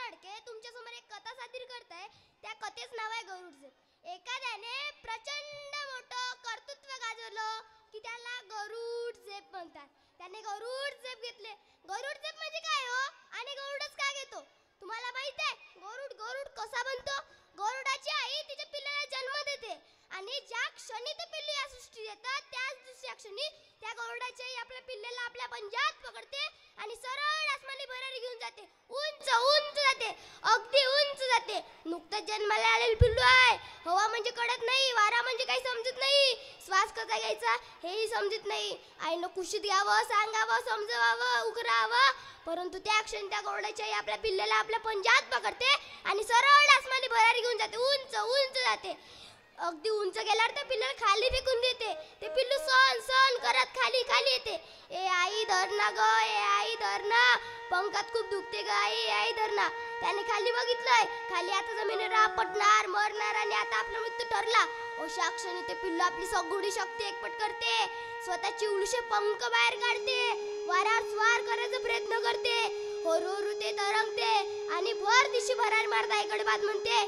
फडके तुमच्यासमोर एक कथा सादर करताय. त्या कथेचं नाव आहे गरुडझेप. एखाद्याने प्रचंड मोठं कर्तृत्व गाजवलं की त्याला गरुडझेप म्हणतात. त्याने गरुडझेप घेतले. गरुडझेप म्हणजे काय हो? आणि गरुडच का घेतो? तुम्हाला माहित आहे गरुड गरुड कसा बनतो? गरुडाची आई तिच्या पिल्लाला जन्म देते आणि ज्या क्षणी ते पिल्लू या सृष्टीत येतात त्याच दुसऱ्या क्षणी त्या गरुडाची आई आपल्या पिल्लाला आपल्या पंजात पकडते आणि सरळ आसमानी भरारी घेऊन जाते. उंच उंच जाते, अगदी उंच जाते. नुकतंच जन्माला आलेले पिल्लू आहे. हवा म्हणजे कळत नाही, वारा म्हणजे काही समजत नाही, श्वास कसा घ्यायचा हेही समजत नाही. आईनं कुशीत घ्यावं, सांगावं, समजवावं, उकरावं, परंतु त्या क्षणी त्या गरुडाची आई आपल्या पिल्लाला आपल्या पंजात पकडते आणि सरळ आसमानी भरारी घेऊन जाते. उंच उंच जाते. अगदी उंच गेल्यावर त्या पिल्लाला खाली फेकून देते. ते पिल्लू सहन सहन करत खाली खाली येते. ए आई धर ना ग, ए आई धर ना, पंखात खूप दुखते ग आई, आई धर ना. त्याने खाली बघितलंय, खाली आता जमिनीवर आपटणार, मरणार आणि आता आपला मृत्यू ठरला. अशा क्षणी ते पिल्लू आपली सगळी शक्ती एकपट करते, स्वतःची उलशे पंख बाहेर काढते, वाऱ्यावर स्वार करायचा प्रयत्न करते. हळूहळू ते तरंगते आणि भर दिशी भरारी मारता आईकडे बाद म्हणते,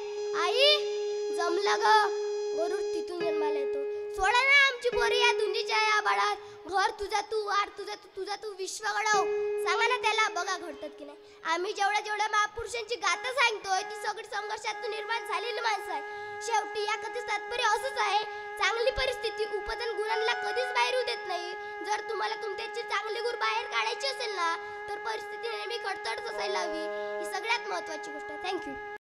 आई जमलं ग. गरुड तिथून जन्माला येतो. सोडा ना आमची पोरी या दुनियेच्या या बाळात. घर तुझा तू, वार तुझा तू, तुझा तू विश्व घडव. सांगा ना त्याला, बघा घडतात की नाही. आम्ही जेवढ्या महापुरुषांची गाथा सांगतोय ती सगळी संघर्षातून निर्माण झालेली माणसं आहे. शेवटी या कथेचं तात्पर्य असंच आहे, चांगली परिस्थिती उपजन गुणांना कधीच बाहेर येऊ देत नाही. जर तुम्हाला तुमच्याची चांगली गुण बाहेर काढायची असेल ना तर परिस्थिती नेहमी खडतडच असायला हवी. ही सगळ्यात महत्त्वाची गोष्ट आहे. थँक्यू.